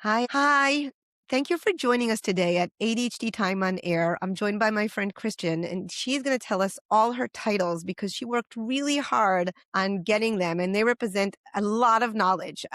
Hi. Hi. Thank you for joining us today at ADHD Time on Air. I'm joined by my friend Kristen, and she's going to tell us all her titles because she worked really hard on getting them, and they represent a lot of knowledge.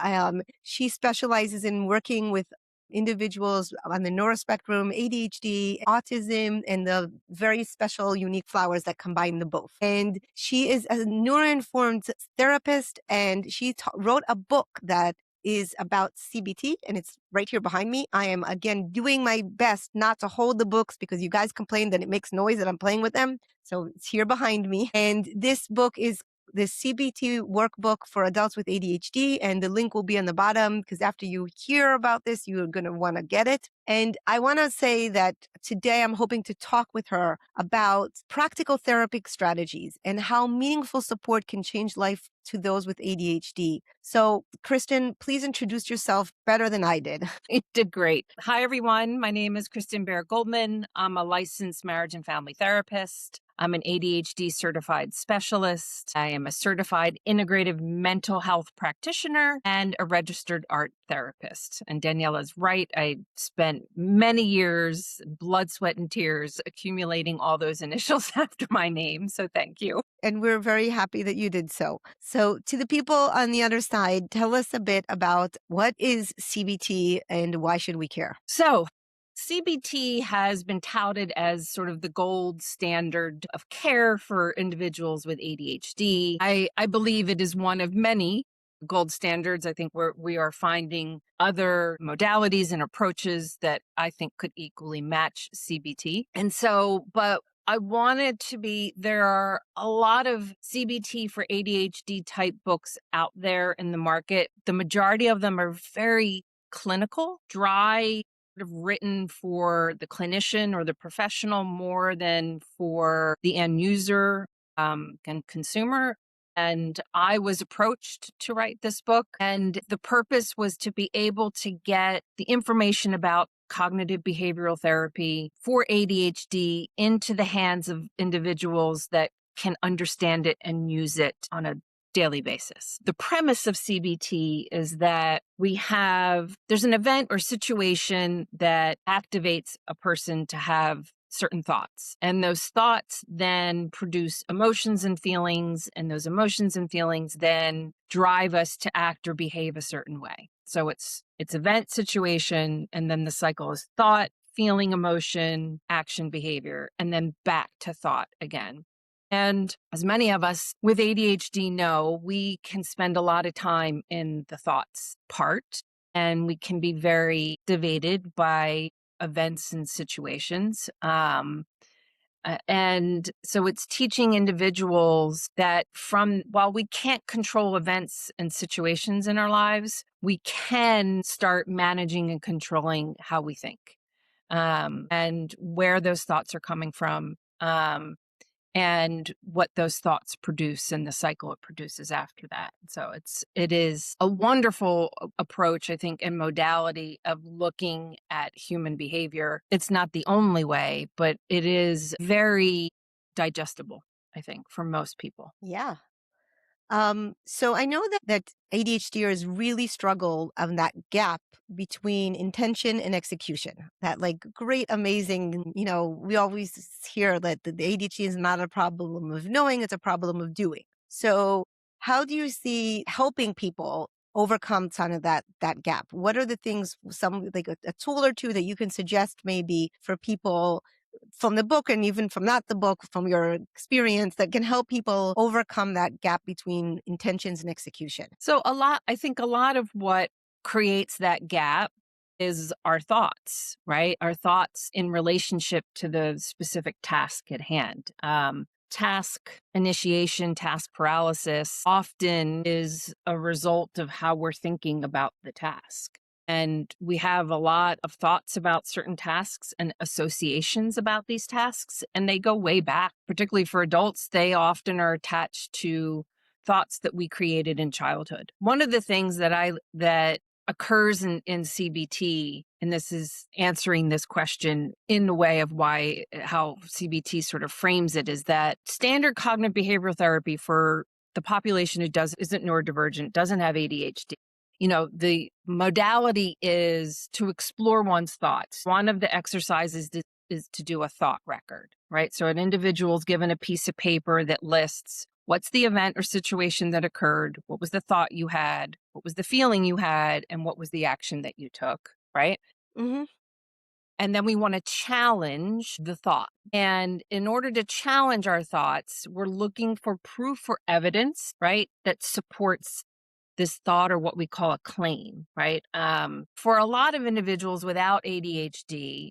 She specializes in working with individuals on the neurospectrum, ADHD, autism, and the very special, unique flowers that combine the both. And she is a neuroinformed therapist, and she wrote a book that is about CBT, and it's right here behind me. I am, again, doing my best not to hold the books because you guys complain that it makes noise that I'm playing with them. So it's here behind me. And this book is the CBT Workbook for adults with ADHD, and the link will be on the bottom because after you hear about this, you're going to want to get it. And I want to say that today I'm hoping to talk with her about practical therapeutic strategies and how meaningful support can change life to those with ADHD. So, Kristen, please introduce yourself better than I did. You did great. Hi, everyone. My name is Kristen Baird Goldman. I'm a licensed marriage and family therapist. I'm an ADHD certified specialist. I am a certified integrative mental health practitioner and a registered art therapist. And Daniella's right. I spent many years, blood, sweat, and tears accumulating all those initials after my name. So thank you. And we're very happy that you did so. So to the people on the other side, tell us a bit about what is CBT and why should we care? So CBT has been touted as sort of the gold standard of care for individuals with ADHD. I believe it is one of many gold standards. I think we are finding other modalities and approaches that I think could equally match CBT. And so, but I wanted to be, there are a lot of CBT for ADHD type books out there in the market. The majority of them are very clinical, dry, sort of written for the clinician or the professional more than for the end user and consumer. And I was approached to write this book, and the purpose was to be able to get the information about cognitive behavioral therapy for ADHD into the hands of individuals that can understand it and use it on a daily basis. The premise of CBT is that there's an event or situation that activates a person to have certain thoughts. And those thoughts then produce emotions and feelings, and those emotions and feelings then drive us to act or behave a certain way. So it's event, situation, and then the cycle is thought, feeling, emotion, action, behavior, and then back to thought again. And as many of us with ADHD know, we can spend a lot of time in the thoughts part, and we can be very activated by events and situations. And so it's teaching individuals that while we can't control events and situations in our lives, we can start managing and controlling how we think, and where those thoughts are coming from, and what those thoughts produce and the cycle it produces after that. So it is a wonderful approach, I think, and modality of looking at human behavior. It's not the only way, but it is very digestible, I think, for most people. Yeah. So I know that ADHDers really struggle on that gap between intention and execution. That great, amazing, we always hear that the ADHD is not a problem of knowing, it's a problem of doing. So how do you see helping people overcome kind of that gap? What are the things, a tool or two that you can suggest maybe for people from the book and even from not the book, from your experience, that can help people overcome that gap between intentions and execution? So I think a lot of what creates that gap is our thoughts, right? Our thoughts in relationship to the specific task at hand. Task initiation, task paralysis often is a result of how we're thinking about the task. And we have a lot of thoughts about certain tasks and associations about these tasks, and they go way back. Particularly for adults, they often are attached to thoughts that we created in childhood. One of the things that occurs in CBT, and this is answering this question in the way of how CBT sort of frames it, is that standard cognitive behavioral therapy for the population who isn't neurodivergent, doesn't have ADHD, The modality is to explore one's thoughts. One of the exercises is to do a thought record, right? So an individual is given a piece of paper that lists what's the event or situation that occurred, what was the thought you had, what was the feeling you had, and what was the action that you took, right? Hmm. And then we want to challenge the thought. And in order to challenge our thoughts, we're looking for proof or evidence, right, that supports this thought or what we call a claim, right? For a lot of individuals without ADHD,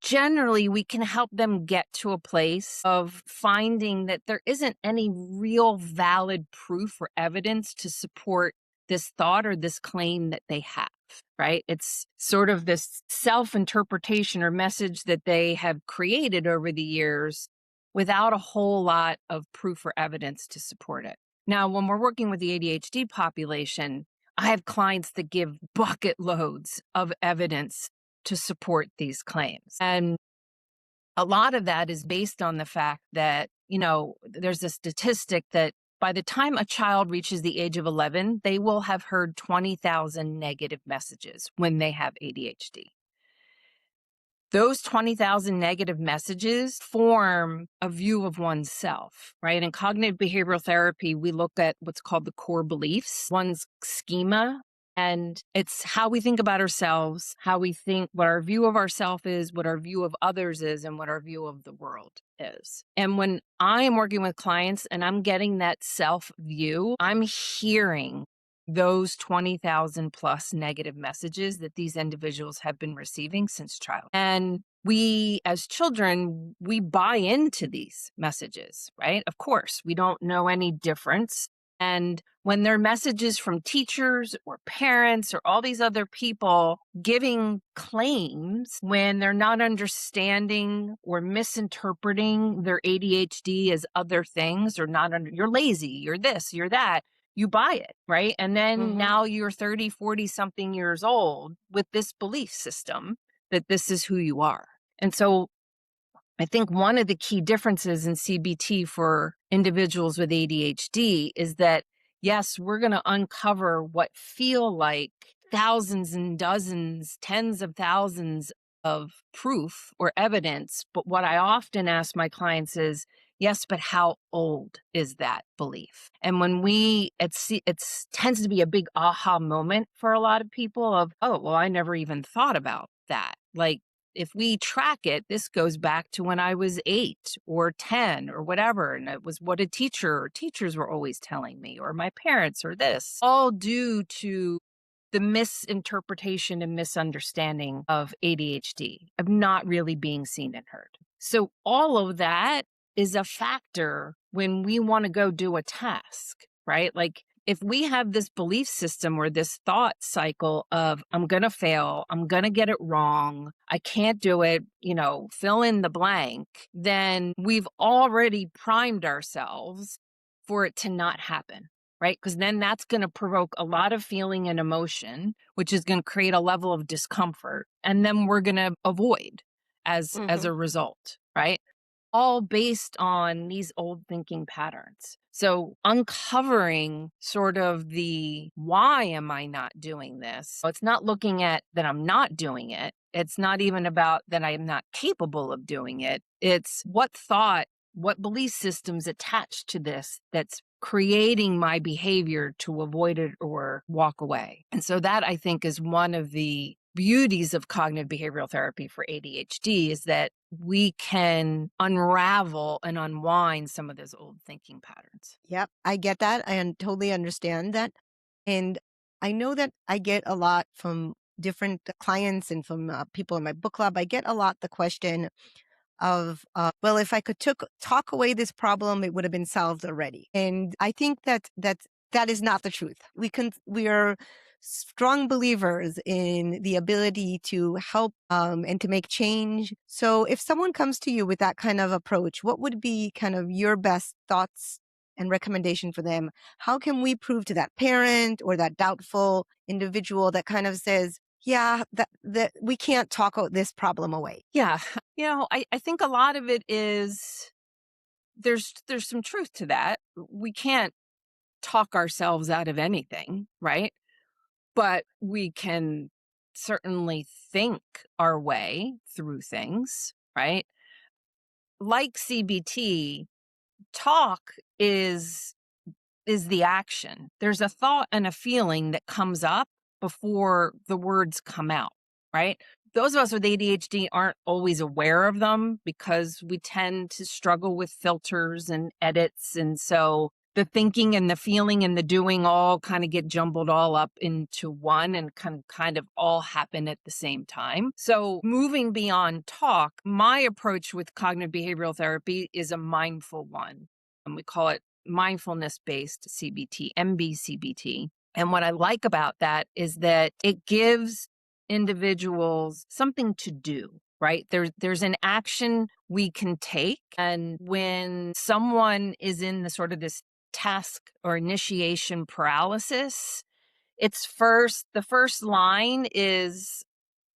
generally we can help them get to a place of finding that there isn't any real valid proof or evidence to support this thought or this claim that they have, right? It's sort of this self-interpretation or message that they have created over the years without a whole lot of proof or evidence to support it. Now, when we're working with the ADHD population, I have clients that give bucket loads of evidence to support these claims. And a lot of that is based on the fact that, there's a statistic that by the time a child reaches the age of 11, they will have heard 20,000 negative messages when they have ADHD. Those 20,000 negative messages form a view of oneself, right? In cognitive behavioral therapy, we look at what's called the core beliefs, one's schema, and it's how we think about ourselves, how we think, what our view of ourselves is, what our view of others is, and what our view of the world is. And when I am working with clients and I'm getting that self view, I'm hearing those 20,000 plus negative messages that these individuals have been receiving since childhood. And we, as children, we buy into these messages, right? Of course, we don't know any difference. And when they're messages from teachers or parents or all these other people giving claims when they're not understanding or misinterpreting their ADHD as other things, or you're lazy, you're this, you're that, you buy it, right? And then Hmm. now you're 30, 40 something years old with this belief system that this is who you are. And so I think one of the key differences in CBT for individuals with ADHD is that, yes, we're going to uncover what feel like thousands and dozens, tens of thousands of proof or evidence. But what I often ask my clients is, yes, but how old is that belief? And when it tends to be a big aha moment for a lot of people of, oh, well, I never even thought about that. Like, if we track it, this goes back to when I was 8 or 10 or whatever. And it was what a teacher or teachers were always telling me, or my parents, or this, all due to the misinterpretation and misunderstanding of ADHD, of not really being seen and heard. So all of that is a factor when we want to go do a task, right? Like, if we have this belief system or this thought cycle of, I'm going to fail, I'm going to get it wrong, I can't do it, fill in the blank, then we've already primed ourselves for it to not happen, right? Because then that's going to provoke a lot of feeling and emotion, which is going to create a level of discomfort. And then we're going to avoid as Hmm. a result, right? All based on these old thinking patterns. So uncovering sort of the why am I not doing this? So it's not looking at that I'm not doing it. It's not even about that I'm not capable of doing it. It's what thought, what belief systems attached to this that's creating my behavior to avoid it or walk away. And so that, I think, is one of the beauties of cognitive behavioral therapy for ADHD, is that we can unravel and unwind some of those old thinking patterns. Yep, I get that. Totally understand that. And I know that I get a lot from different clients and from people in my book club. I get a lot the question of, well, if I could talk away this problem, it would have been solved already. And I think that is not the truth. We are strong believers in the ability to help and to make change. So if someone comes to you with that kind of approach, what would be kind of your best thoughts and recommendation for them? How can we prove to that parent or that doubtful individual that kind of says, yeah, that we can't talk this problem away? Yeah. I think a lot of it is there's some truth to that. We can't talk ourselves out of anything, right? but we can certainly think our way through things, right? Like CBT, talk is the action. There's a thought and a feeling that comes up before the words come out, right? Those of us with ADHD aren't always aware of them because we tend to struggle with filters and edits. And so the thinking and the feeling and the doing all kind of get jumbled all up into one and can kind of all happen at the same time. So moving beyond talk, my approach with cognitive behavioral therapy is a mindful one. And we call it mindfulness-based CBT, MBCBT. And what I like about that is that it gives individuals something to do, right? There's an action we can take. And when someone is in the sort of this task or initiation paralysis, the first line is,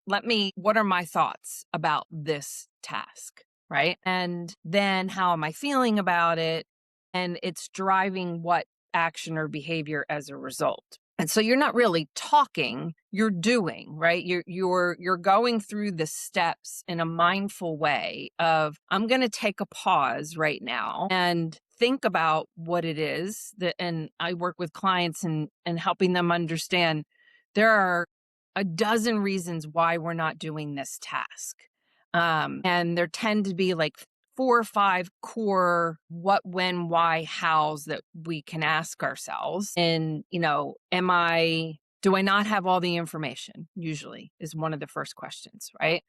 what are my thoughts about this task, right? And then how am I feeling about it? And it's driving what action or behavior as a result. And so you're not really talking, you're doing, right? You're going through the steps in a mindful way of, I'm going to take a pause right now and think about what it is that, and I work with clients and helping them understand there are a dozen reasons why we're not doing this task. And there tend to be like 4 or 5 core what, when, why, hows that we can ask ourselves. And, do I not have all the information? Usually is one of the first questions, right?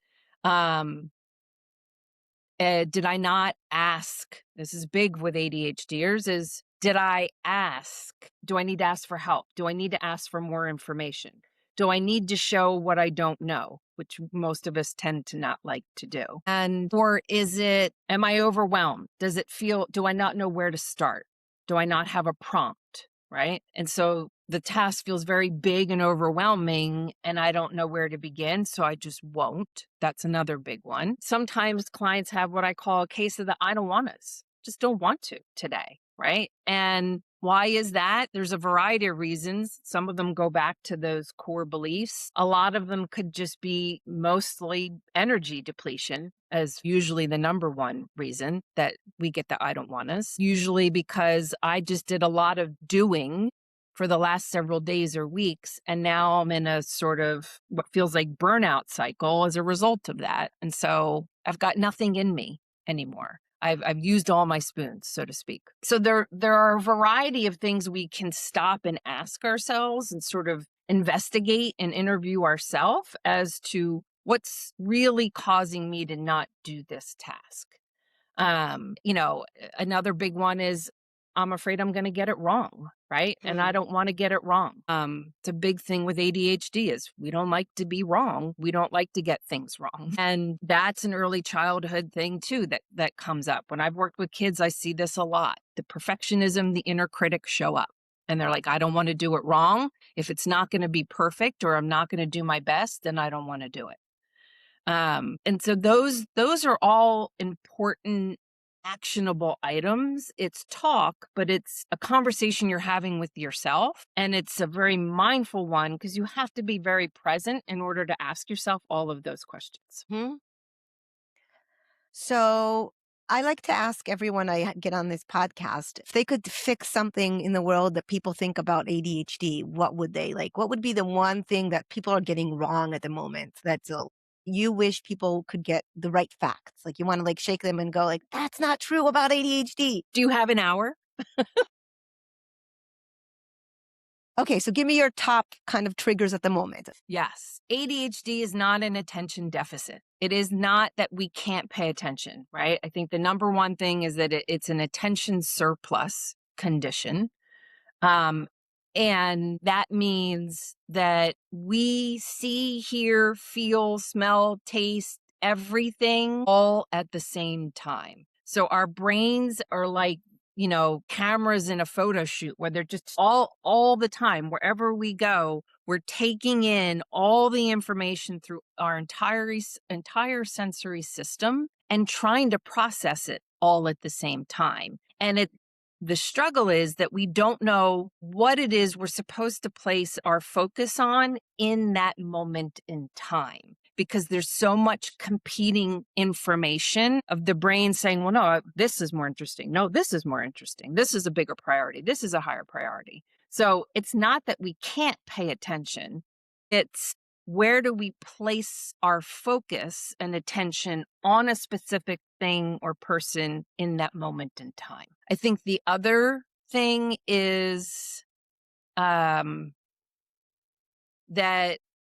Did I not ask? This is big with ADHDers did I ask? Do I need to ask for help? Do I need to ask for more information? Do I need to show what I don't know, which most of us tend to not like to do? Or am I overwhelmed? Do I not know where to start? Do I not have a prompt, right? And so the task feels very big and overwhelming and I don't know where to begin, so I just won't. That's another big one. Sometimes clients have what I call a case of the I don't wannas, just don't want to today, right? And why is that? There's a variety of reasons. Some of them go back to those core beliefs. A lot of them could just be mostly energy depletion as usually the number one reason that we get the I don't wannas. Usually because I just did a lot of doing for the last several days or weeks. And now I'm in a sort of what feels like burnout cycle as a result of that. And so I've got nothing in me anymore. I've used all my spoons, so to speak. So there are a variety of things we can stop and ask ourselves and sort of investigate and interview ourselves as to what's really causing me to not do this task. Another big one is I'm afraid I'm going to get it wrong, right? And I don't want to get it wrong. It's a big thing with ADHD is we don't like to be wrong. We don't like to get things wrong. And that's an early childhood thing too that comes up. When I've worked with kids, I see this a lot. The perfectionism, the inner critic show up. And they're like, I don't want to do it wrong. If it's not going to be perfect or I'm not going to do my best, then I don't want to do it. And so those are all important actionable items. It's talk, but it's a conversation you're having with yourself. And it's a very mindful one because you have to be very present in order to ask yourself all of those questions. So I like to ask everyone I get on this podcast if they could fix something in the world that people think about ADHD, what would they like? What would be the one thing that people are getting wrong at the moment that's you wish people could get the right facts? Like you want to like shake them and go like, that's not true about ADHD. Do you have an hour? Okay, so give me your top kind of triggers at the moment. Yes. ADHD is not an attention deficit. It is not that we can't pay attention, right? I think the number one thing is that it's an attention surplus condition. And that means that we see, hear, feel, smell, taste everything all at the same time. So our brains are like, cameras in a photo shoot where they're just all the time, wherever we go, we're taking in all the information through our entire sensory system and trying to process it all at the same time. And The struggle is that we don't know what it is we're supposed to place our focus on in that moment in time, because there's so much competing information of the brain saying, well, no, this is more interesting. No, this is more interesting. This is a bigger priority. This is a higher priority. So it's not that we can't pay attention. It's where do we place our focus and attention on a specific thing or person in that moment in time. I think the other thing is that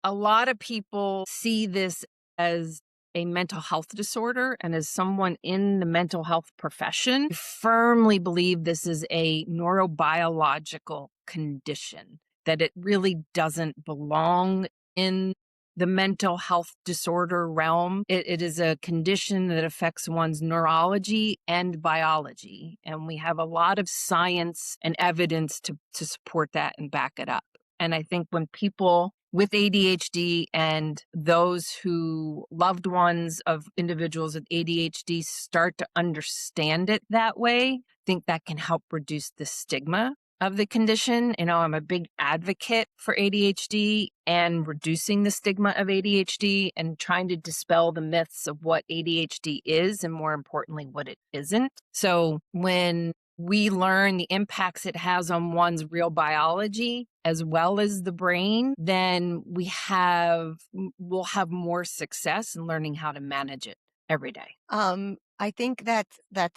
a lot of people see this as a mental health disorder, and as someone in the mental health profession, I firmly believe this is a neurobiological condition, that it really doesn't belong in the mental health disorder realm. It is a condition that affects one's neurology and biology, and we have a lot of science and evidence to support that and back it up. And I think when people with ADHD and those who loved ones of individuals with ADHD start to understand it that way, I think that can help reduce the stigma of the condition. You know, I'm a big advocate for ADHD and reducing the stigma of ADHD and trying to dispel the myths of what ADHD is and, more importantly, what it isn't. So when we learn the impacts it has on one's real biology as well as the brain, then we'll have more success in learning how to manage it every day. I think that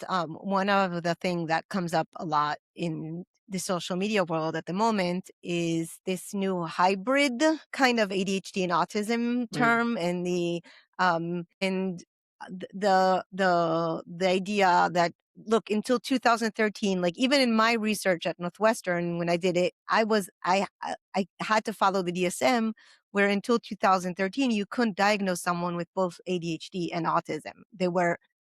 one of the things that comes up a lot in the social media world at the moment is this new hybrid kind of ADHD and autism term, and the idea that, look, until 2013, like even in my research at Northwestern, when I did it, I had to follow the DSM, where until 2013, you couldn't diagnose someone with both ADHD and autism.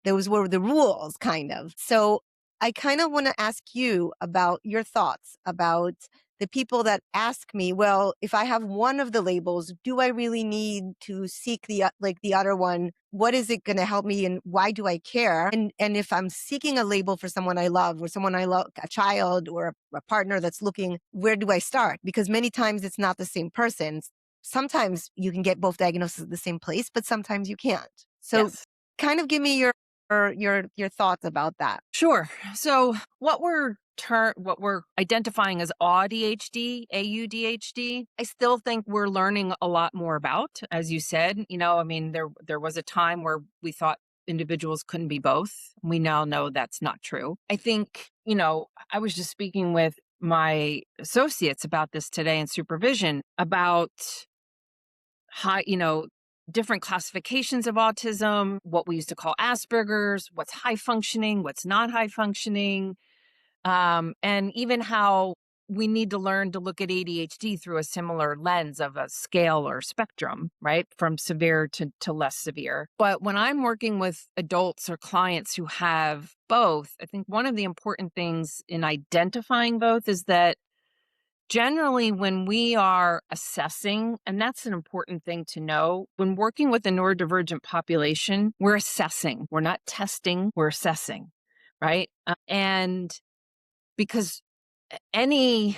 Those were the rules, kind of. So I kind of want to ask you about your thoughts about the people that ask me, well, if I have one of the labels, do I really need to seek the other one? What is it going to help me, and why do I care? And if I'm seeking a label for someone I love, or someone I love, a child or a partner that's looking, where do I start? Because many times it's not the same person. Sometimes you can get both diagnoses at the same place, but sometimes you can't. So Yes. kind of give me your thoughts about that. Sure. So what we're identifying as AuDHD, AUDHD, I still think we're learning a lot more about. As you said, I mean, there was a time where we thought individuals couldn't be both. We now know that's not true. I think, I was just speaking with my associates about this today in supervision about different classifications of autism, what we used to call Asperger's, what's high functioning, what's not high functioning, and even how we need to learn to look at ADHD through a similar lens of a scale or spectrum, right? From severe to less severe. But when I'm working with adults or clients who have both, I think one of the important things in identifying both is that generally, when we are assessing, and that's an important thing to know, when working with a neurodivergent population, we're assessing. We're not testing, we're assessing, right? And because any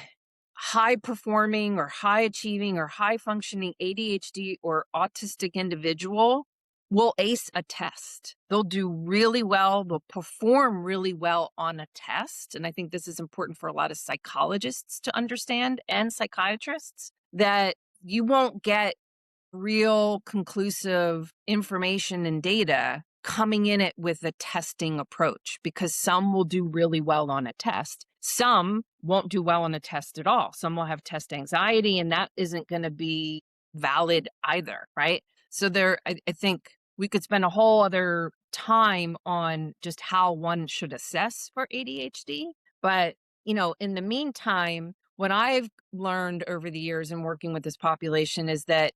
high performing or high achieving or high functioning ADHD or autistic individual will ace a test. They'll do really well. They'll perform really well on a test. And I think this is important for a lot of psychologists to understand, and psychiatrists, that you won't get real conclusive information and data coming in it with a testing approach, because some will do really well on a test. Some won't do well on a test at all. Some will have test anxiety, and that isn't going to be valid either, right? So I think we could spend a whole other time on just how one should assess for ADHD. But, in the meantime, what I've learned over the years in working with this population is that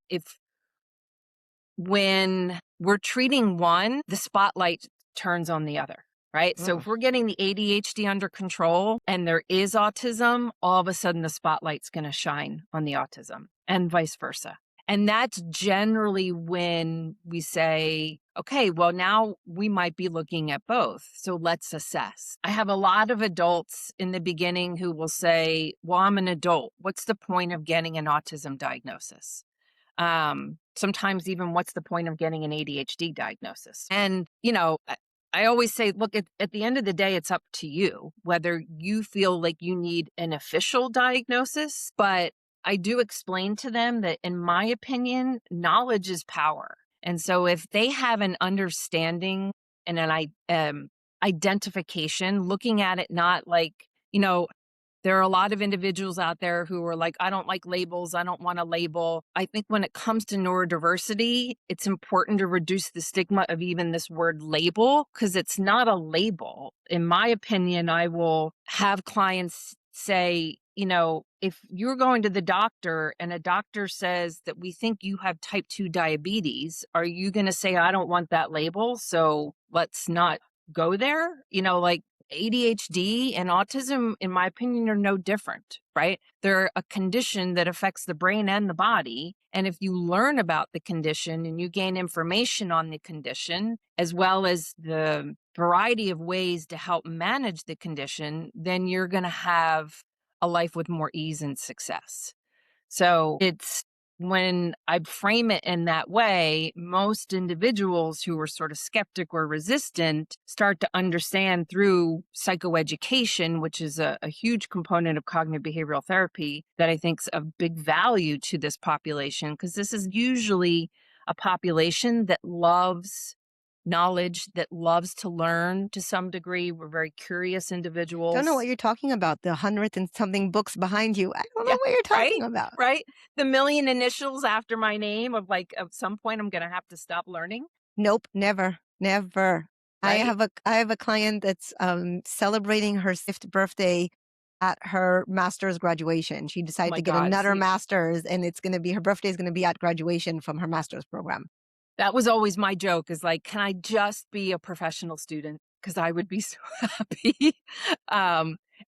when we're treating one, the spotlight turns on the other, right? So if we're getting the ADHD under control and there is autism, all of a sudden the spotlight's going to shine on the autism, and vice versa. And that's generally when we say, okay, well, now we might be looking at both. So let's assess. I have a lot of adults in the beginning who will say, well, I'm an adult. What's the point of getting an autism diagnosis? Sometimes even what's the point of getting an ADHD diagnosis? And, I always say, look, at the end of the day, it's up to you whether you feel like you need an official diagnosis. But I do explain to them that, in my opinion, knowledge is power. And so if they have an understanding and an identification, looking at it not like, there are a lot of individuals out there who are like, I don't like labels. I don't want a label. I think when it comes to neurodiversity, it's important to reduce the stigma of even this word label, because it's not a label. In my opinion, I will have clients say, if you're going to the doctor and a doctor says that we think you have type 2 diabetes, are you going to say, I don't want that label, so let's not go there? Like, ADHD and autism, in my opinion, are no different, right? They're a condition that affects the brain and the body. And if you learn about the condition and you gain information on the condition, as well as the variety of ways to help manage the condition, then you're going to have a life with more ease and success. So it's when I frame it in that way, most individuals who are sort of skeptic or resistant start to understand through psychoeducation, which is a huge component of cognitive behavioral therapy that I think is of big value to this population, because this is usually a population that loves knowledge, that loves to learn to some degree. We're very curious individuals. Don't know what you're talking about. The 100 and something books behind you. I don't know what you're talking about. Right. The million initials after my name of like, at some point, I'm going to have to stop learning. Nope, never. Right? I have a client that's celebrating her 5th birthday at her master's graduation. She decided to get another master's, and her birthday is going to be at graduation from her master's program. That was always my joke, is like, can I just be a professional student? Because I would be so happy.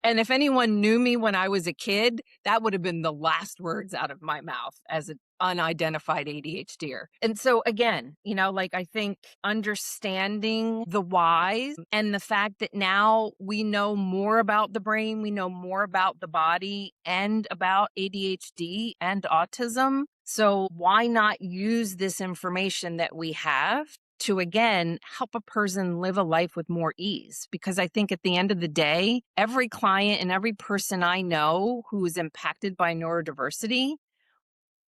And if anyone knew me when I was a kid, that would have been the last words out of my mouth as an unidentified ADHDer. And so again, I think understanding the whys and the fact that now we know more about the brain, we know more about the body and about ADHD and autism. So why not use this information that we have to, again, help a person live a life with more ease? Because I think at the end of the day, every client and every person I know who is impacted by neurodiversity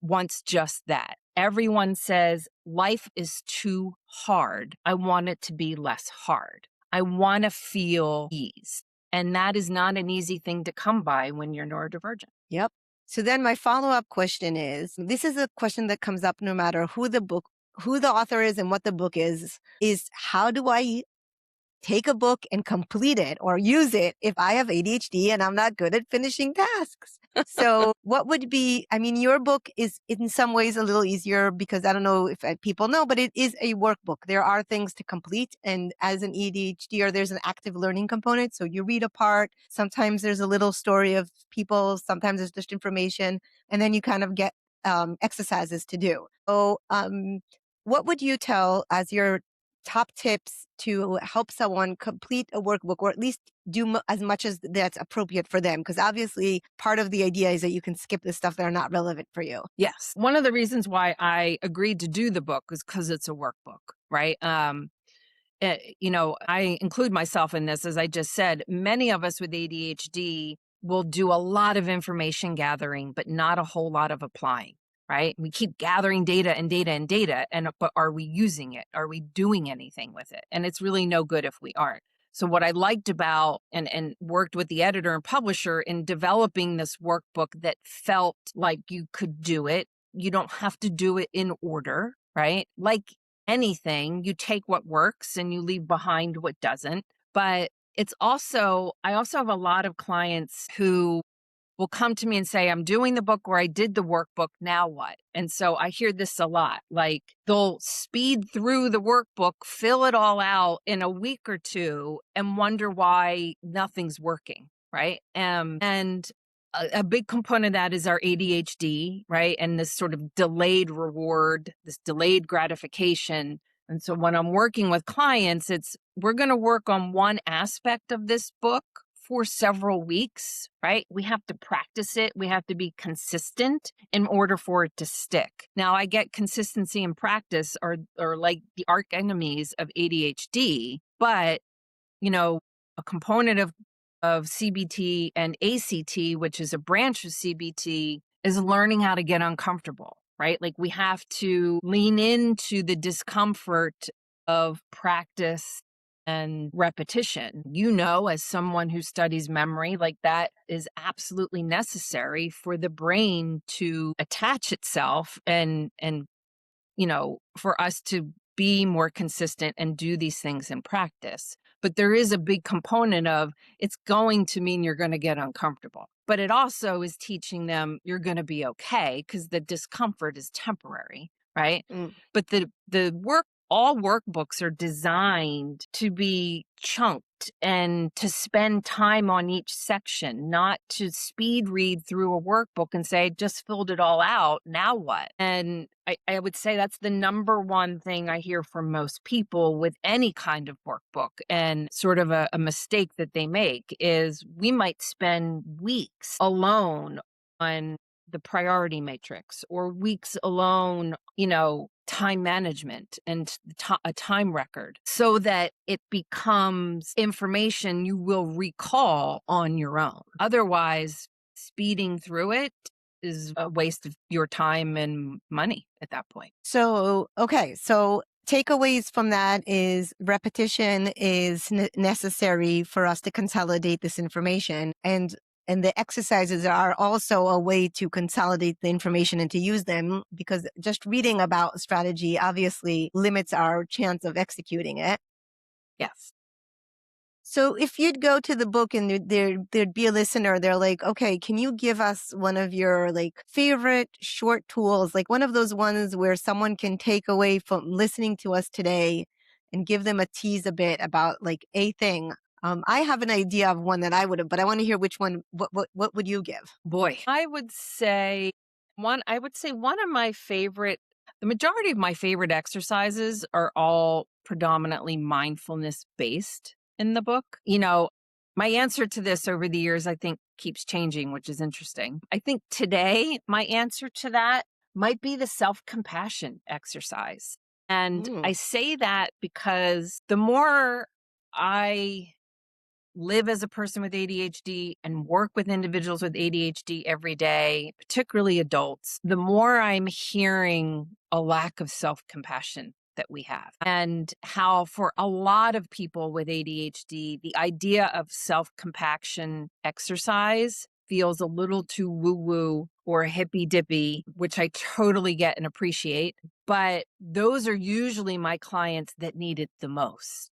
wants just that. Everyone says, life is too hard. I want it to be less hard. I want to feel ease. And that is not an easy thing to come by when you're neurodivergent. Yep. So then my follow-up question is, this is a question that comes up no matter who the author is and what the book is how do I take a book and complete it or use it if I have ADHD and I'm not good at finishing tasks? So what would be, your book is in some ways a little easier because I don't know if people know, but it is a workbook. There are things to complete. And as an ADHDer, there's an active learning component. So you read a part. Sometimes there's a little story of people. Sometimes there's just information. And then you kind of get exercises to do. So what would you tell as your top tips to help someone complete a workbook, or at least do as much as that's appropriate for them? Because obviously part of the idea is that you can skip the stuff that are not relevant for you. Yes. One of the reasons why I agreed to do the book is because it's a workbook, right? I include myself in this. As I just said, many of us with ADHD will do a lot of information gathering, but not a whole lot of applying. Right? We keep gathering data and data and data, but are we using it? Are we doing anything with it? And it's really no good if we aren't. So what I liked about and worked with the editor and publisher in developing this workbook that felt like you could do it. You don't have to do it in order, right? Like anything, you take what works and you leave behind what doesn't. But I also have a lot of clients who will come to me and say, I'm doing the book, or I did the workbook, now what? And so I hear this a lot. Like, they'll speed through the workbook, fill it all out in a week or two, and wonder why nothing's working, right? And a big component of that is our ADHD, right? And this sort of delayed reward, this delayed gratification. And so when I'm working with clients, we're going to work on one aspect of this book for several weeks, right? We have to practice it. We have to be consistent in order for it to stick. Now, I get consistency and practice are like the arch enemies of ADHD, but a component of CBT and ACT, which is a branch of CBT, is learning how to get uncomfortable, right? Like we have to lean into the discomfort of practice and repetition. As someone who studies memory, like that is absolutely necessary for the brain to attach itself and for us to be more consistent and do these things in practice. But there is a big component of it's going to mean you're going to get uncomfortable. But it also is teaching them you're going to be okay because the discomfort is temporary, right? Mm. But all workbooks are designed to be chunked and to spend time on each section, not to speed read through a workbook and say, just filled it all out. Now what? And I would say that's the number one thing I hear from most people with any kind of workbook. And sort of a mistake that they make is we might spend weeks alone on the priority matrix or weeks alone, time management and a time record so that it becomes information you will recall on your own. Otherwise, speeding through it is a waste of your time and money at that point. So, okay. So takeaways from that is repetition is necessary for us to consolidate this information. And the exercises are also a way to consolidate the information and to use them, because just reading about strategy obviously limits our chance of executing it. Yes. So if you'd go to the book and there'd be a listener, they're like, okay, can you give us one of your favorite short tools, like one of those ones where someone can take away from listening to us today and give them a tease a bit about a thing? I have an idea of one that I would have, but I want to hear which one. What would you give? Boy, I would say one of my favorite, the majority of my favorite exercises are all predominantly mindfulness based in the book. My answer to this over the years, I think, keeps changing, which is interesting. I think today, my answer to that might be the self-compassion exercise. And I say that because the more I live as a person with ADHD and work with individuals with ADHD every day, particularly adults, the more I'm hearing a lack of self-compassion that we have. And how for a lot of people with ADHD, the idea of self-compassion exercise feels a little too woo-woo or hippy-dippy, which I totally get and appreciate. But those are usually my clients that need it the most.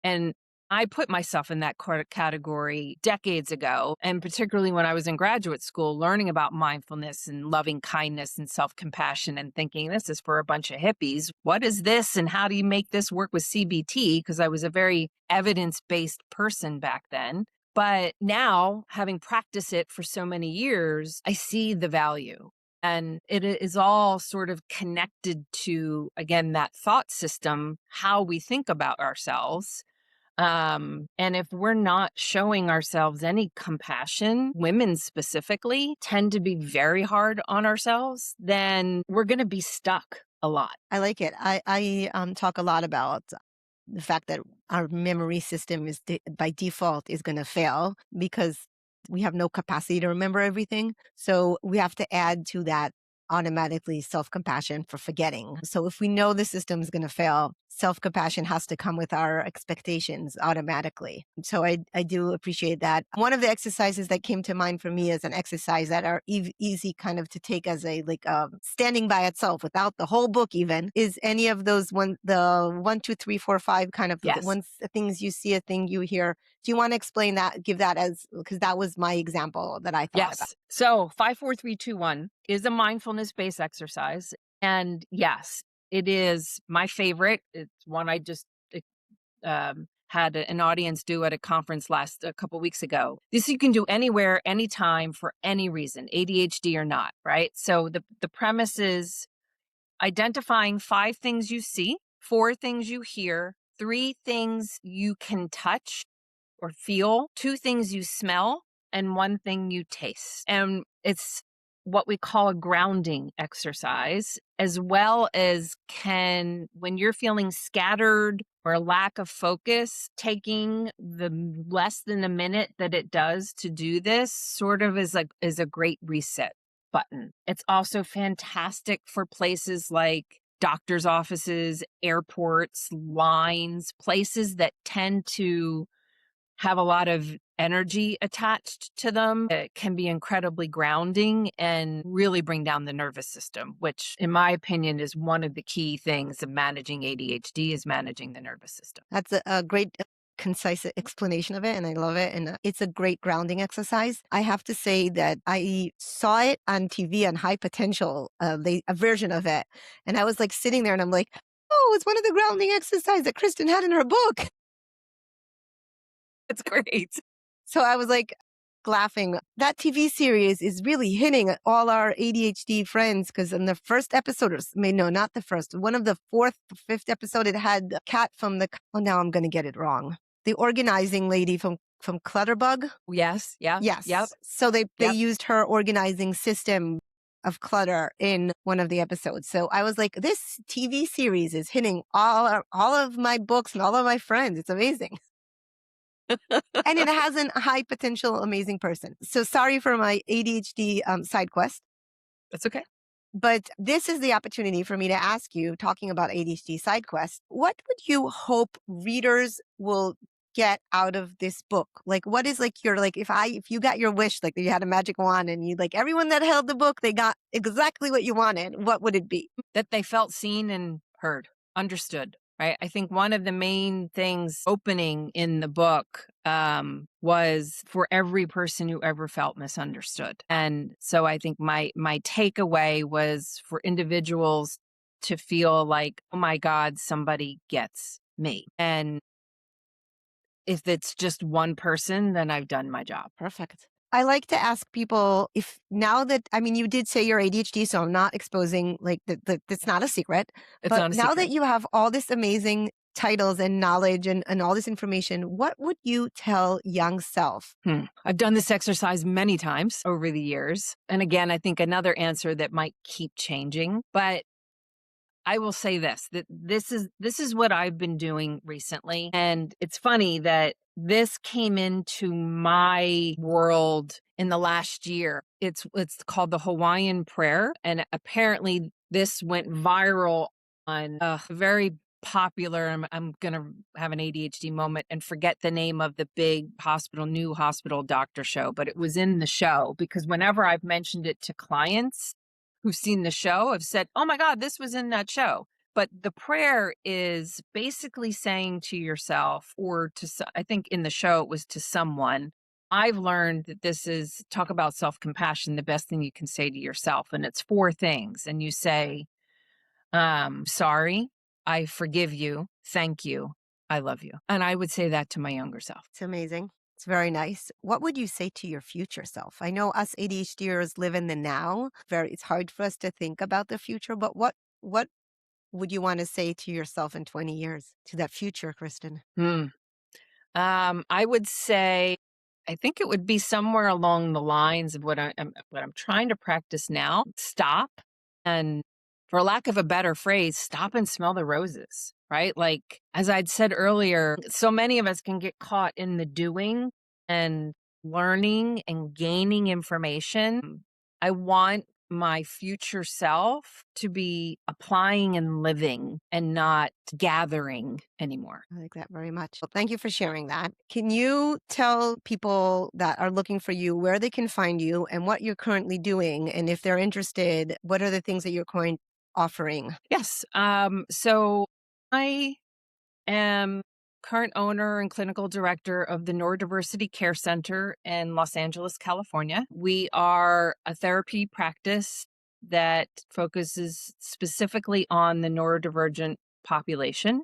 And I put myself in that category decades ago, and particularly when I was in graduate school, learning about mindfulness and loving kindness and self-compassion and thinking this is for a bunch of hippies. What is this and how do you make this work with CBT? Because I was a very evidence-based person back then. But now, having practiced it for so many years, I see the value. And it is all sort of connected to, again, that thought system, how we think about ourselves. And if we're not showing ourselves any compassion, women specifically tend to be very hard on ourselves, then we're going to be stuck a lot. I like it. I talk a lot about the fact that our memory system is by default is going to fail because we have no capacity to remember everything. So we have to add to that automatically self-compassion for forgetting. So if we know the system is going to fail, self-compassion has to come with our expectations automatically. So I do appreciate that. One of the exercises that came to mind for me is an exercise that are easy kind of to take as a standing by itself without the whole book even, is any of those the 1, 2, 3, 4, 5 kind of Yes. ones, things you see, a thing you hear. Do you want to explain that, give that as, because that was my example that I thought about. So 5, 4, 3, 2, 1 is a mindfulness-based exercise. And yes, it is my favorite. It's one I just had an audience do at a conference a couple weeks ago. This you can do anywhere, anytime, for any reason, ADHD or not, right? So the premise is identifying 5 things you see, 4 things you hear, 3 things you can touch or feel, 2 things you smell, and 1 thing you taste. And it's what we call a grounding exercise, as well as when you're feeling scattered or a lack of focus, taking the less than a minute that it does to do this sort of is a great reset button. It's also fantastic for places like doctor's offices, airports, lines, places that tend to have a lot of energy attached to them. It can be incredibly grounding and really bring down the nervous system, which in my opinion is one of the key things of managing ADHD is managing the nervous system. That's a great concise explanation of it, and I love it. And it's a great grounding exercise. I have to say that I saw it on TV on High Potential, a version of it, and I was like sitting there and I'm like, oh, it's one of the grounding exercises that Kristen had in her book. It's great. So I was like laughing. That TV series is really hitting at all our ADHD friends because in the first episode, no, not the first, one of the fourth, fifth episode, it had the cat from now I'm going to get it wrong. The organizing lady from Clutterbug. Yes. Yeah. Yes. Yep. So they Yep. used her organizing system of clutter in one of the episodes. So I was like, this TV series is hitting all of my books and all of my friends. It's amazing. And it has a high potential, amazing person. So sorry for my ADHD side quest. That's okay. But this is the opportunity for me to ask you, talking about ADHD side quest, what would you hope readers will get out of this book? Like, what is like if you got your wish, like you had a magic wand and you like everyone that held the book, they got exactly what you wanted, what would it be? That they felt seen and heard, understood. Right. I think one of the main things opening in the book was for every person who ever felt misunderstood. And so I think my takeaway was for individuals to feel like, oh my God, somebody gets me. And if it's just one person, then I've done my job. Perfect. I like to ask people if now that, I mean, you did say you're ADHD, so I'm not exposing like that's not a secret. It's But not a now that secret. you have all this amazing titles and knowledge and all this information, what would you tell young self? I've done this exercise many times over the years. And again, I think another answer that might keep changing, but I will say that this is what I've been doing recently. And it's funny that this came into my world in the last year. It's called the Hawaiian prayer. And apparently this went viral on a very popular, I'm going to have an ADHD moment and forget the name of the big new hospital doctor show, but it was in the show because whenever I've mentioned it to clients who've seen the show have said, oh my God, this was in that show. But the prayer is basically saying to yourself, I think in the show it was to someone, I've learned that this is talk about self-compassion, the best thing you can say to yourself. And it's 4 things. And you say, sorry, I forgive you, thank you, I love you. And I would say that to my younger self. It's amazing. It's very nice. What would you say to your future self? I know us ADHDers live in the now. It's hard for us to think about the future, but what would you want to say to yourself in 20 years, to that future, Kristen? I would say, I think it would be somewhere along the lines of what I'm trying to practice now. Stop and, for lack of a better phrase, stop and smell the roses, right? Like, as I'd said earlier, so many of us can get caught in the doing and learning and gaining information. I want my future self to be applying and living and not gathering anymore. I like that very much. Well, thank you for sharing that. Can you tell people that are looking for you where they can find you and what you're currently doing? And if they're interested, what are the things that you're offering? Yes. So I am current owner and clinical director of the Neurodiversity Care Center in Los Angeles, California. We are a therapy practice that focuses specifically on the neurodivergent population.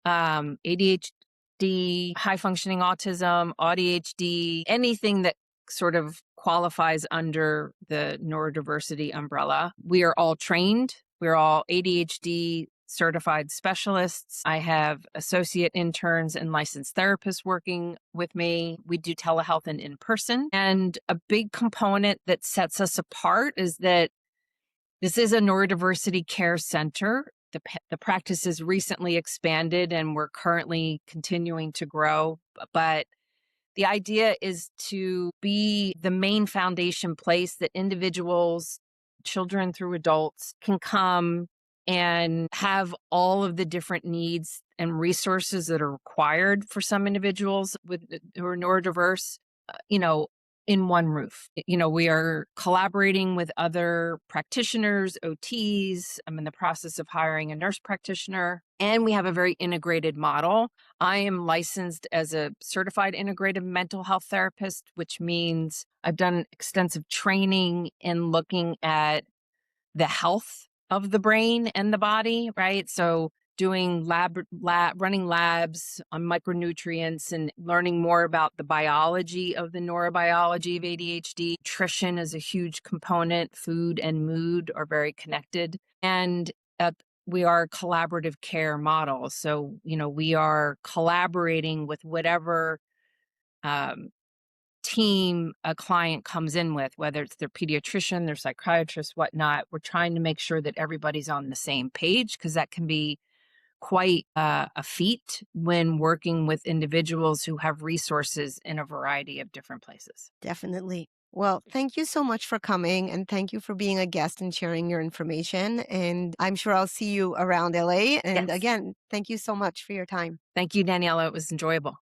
ADHD, ADHD, high functioning autism, AuDHD, anything that sort of qualifies under the neurodiversity umbrella. We are all trained. We're all ADHD certified specialists. I have associate interns and licensed therapists working with me. We do telehealth and in person. And a big component that sets us apart is that this is a neurodiversity care center. The practice is recently expanded and we're currently continuing to grow. But the idea is to be the main foundation place that individuals, children through adults, can come and have all of the different needs and resources that are required for some individuals who are neurodiverse, you know, in one roof. We are collaborating with other practitioners, OTs. I'm in the process of hiring a nurse practitioner, and we have a very integrated model. I am licensed as a certified integrative mental health therapist, which means I've done extensive training in looking at the health of the brain and the body, right? So doing running labs on micronutrients and learning more about the biology of the neurobiology of ADHD. Nutrition is a huge component. Food and mood are very connected. And we are a collaborative care model. So, we are collaborating with whatever team a client comes in with, whether it's their pediatrician, their psychiatrist, whatnot. We're trying to make sure that everybody's on the same page, because that can be quite a feat when working with individuals who have resources in a variety of different places. Definitely. Well, thank you so much for coming, and thank you for being a guest and sharing your information. And I'm sure I'll see you around LA. And Yes. again, thank you so much for your time. Thank you, Daniela. It was enjoyable.